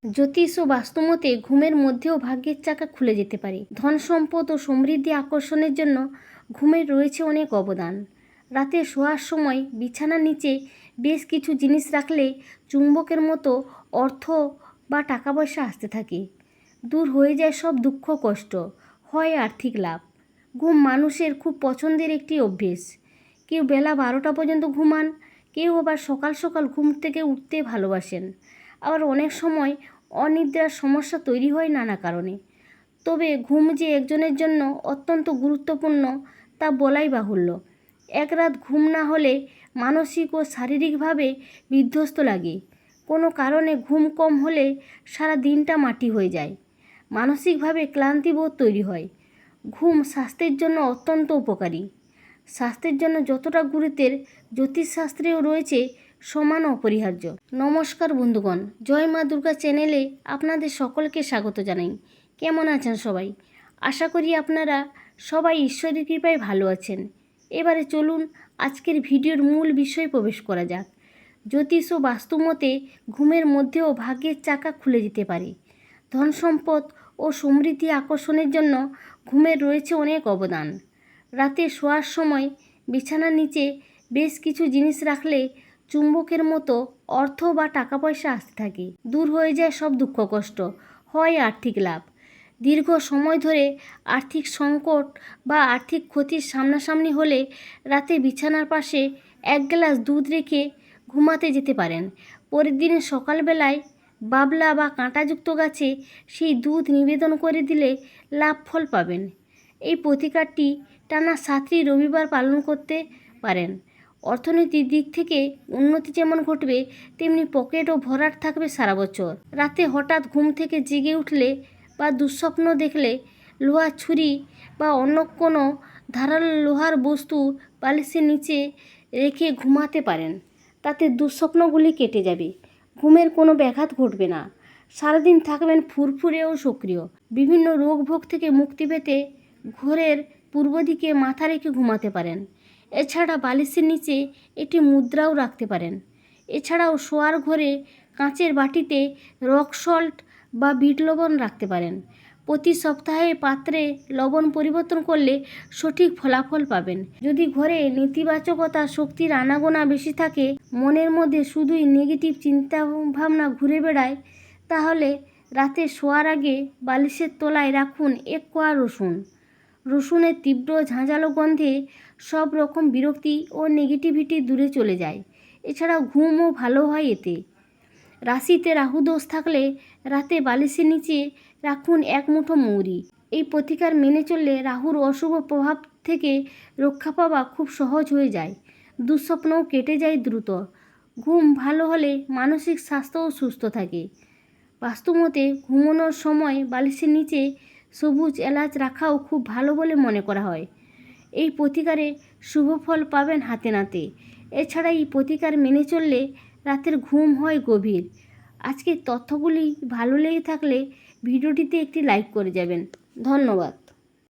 জ্যোতিষ ও বাস্তুমতে ঘুমের মধ্যেও ভাগ্যের চাকা খুলে যেতে পারে। ধন সম্পদ ও সমৃদ্ধি আকর্ষণের জন্য ঘুমের রয়েছে অনেক অবদান। রাতে শোয়ার সময় বিছানার নিচে বেশ কিছু জিনিস রাখলে চুম্বকের মতো অর্থ বা টাকা পয়সা আসতে থাকে। দূর হয়ে যায় সব দুঃখ কষ্ট, হয় আর্থিক লাভ। ঘুম মানুষের খুব পছন্দের একটি অভ্যেস। কেউ বেলা 12টা পর্যন্ত ঘুমান, কেউ আবার সকাল সকাল ঘুম থেকে উঠতে ভালোবাসেন। আবার অনেক সময় অনিদ্রার সমস্যা তৈরি হয় নানা কারণে। তবে ঘুম যে একজনের জন্য অত্যন্ত গুরুত্বপূর্ণ তা বলাই বাহুল্য। এক রাত ঘুম না হলে মানসিক ও শারীরিকভাবে বিধ্বস্ত লাগে। কোনো কারণে ঘুম কম হলে সারা দিনটা মাটি হয়ে যায়, মানসিকভাবে ক্লান্তিবোধ তৈরি হয়। ঘুম স্বাস্থ্যের জন্য অত্যন্ত উপকারী। স্বাস্থ্যের জন্য যতটা গুরুত্বের জ্যোতিষশাস্ত্রেও রয়েছে সমান অপরিহার্য। নমস্কার বন্ধুগণ, জয় মা দুর্গা চ্যানেলে আপনাদের সকলকে স্বাগত জানাই। কেমন আছেন সবাই? আশা করি আপনারা সবাই ঈশ্বরের কৃপায় ভালো আছেন। এবারে চলুন আজকের ভিডিওর মূল বিষয়ে প্রবেশ করা যাক। জ্যোতিষ ও বাস্তুমতে ঘুমের মধ্যেও ভাগ্যের চাকা খুলে যেতে পারে। ধন সম্পদ ও সমৃদ্ধি আকর্ষণের জন্য ঘুমের রয়েছে অনেক অবদান। রাতে শোয়ার সময় বিছানার নিচে বেশ কিছু জিনিস রাখলে চুম্বকের মতো অর্থ বা টাকা পয়সা আসতে থাকে। দূর হয়ে যায় সব দুঃখ কষ্ট, হয় আর্থিক লাভ। দীর্ঘ সময় ধরে আর্থিক সংকট বা আর্থিক ক্ষতির সামনাসামনি হলে রাতে বিছানার পাশে এক গ্লাস দুধ রেখে ঘুমাতে যেতে পারেন। পরের দিন সকালবেলায় বাবলা বা কাঁটাযুক্ত গাছে সেই দুধ নিবেদন করে দিলে লাভ ফল পাবেন। এই প্রতিকারটি টানা 7টি রবিবার পালন করতে পারেন। অর্থনীতির দিক থেকে উন্নতি যেমন ঘটবে, তেমনি পকেটও ভরাট থাকবে সারা বছর। রাতে হঠাৎ ঘুম থেকে জেগে উঠলে বা দুঃস্বপ্ন দেখলে লোহার ছুরি বা অন্য কোনো ধারালো লোহার বস্তু বালিশের নিচে রেখে ঘুমাতে পারেন। তাতে দুঃস্বপ্নগুলি কেটে যাবে, ঘুমের কোনো ব্যাঘাত ঘটবে না। সারাদিন থাকবেন ফুরফুরে ও সক্রিয়। বিভিন্ন রোগ ভোগ থেকে মুক্তি পেতে ঘরের পূর্ব দিকে মাথা রেখে ঘুমাতে পারেন। এছাড়া বালিশের নিচে একটি মুদ্রাও রাখতে পারেন। এছাড়াও শোয়ার ঘরে কাঁচের বাটিতে রক সল্ট বা বিট লবণ রাখতে পারেন। প্রতি সপ্তাহে পাত্রে লবণ পরিবর্তন করলে সঠিক ফলাফল পাবেন। যদি ঘরে নেতিবাচকতা শক্তির আনাগোনা বেশি থাকে, মনের মধ্যে শুধুই নেগেটিভ চিন্তা ভাবনা ঘুরে বেড়ায়, তাহলে রাতে শোয়ার আগে বালিশের তলায় রাখুন 1 কোয়া রসুন। রসুনের তীব্র ঝাঁঝালো গন্ধে সব রকম বিরক্তি ও নেগেটিভিটি দূরে চলে যায়। এছাড়াও ঘুমও ভালো হয় এতে। রাশিতে রাহু দোষ থাকলে রাতে বালিশের নিচে রাখুন 1 মুঠো মৌরি। এই প্রতিকার মেনে চললে রাহুর অশুভ প্রভাব থেকে রক্ষা পাওয়া খুব সহজ হয়ে যায়। দুঃস্বপ্নও কেটে যায় দ্রুত। ঘুম ভালো হলে মানসিক স্বাস্থ্যও সুস্থ থাকে। বাস্তুমতে ঘুমানোর সময় বালিশের নিচে সবুজ এলাচ রাখাও খুব ভালো বলে মনে করা হয়। এই প্রতিকারে শুভ ফল পাবেন হাতে নাতে। এছাড়া এই প্রতিকার মেনে চললে রাতের ঘুম হয় গভীর। আজকের তথ্যগুলি ভালো লেগে থাকলে ভিডিওটিতে একটি লাইক করে যাবেন। ধন্যবাদ।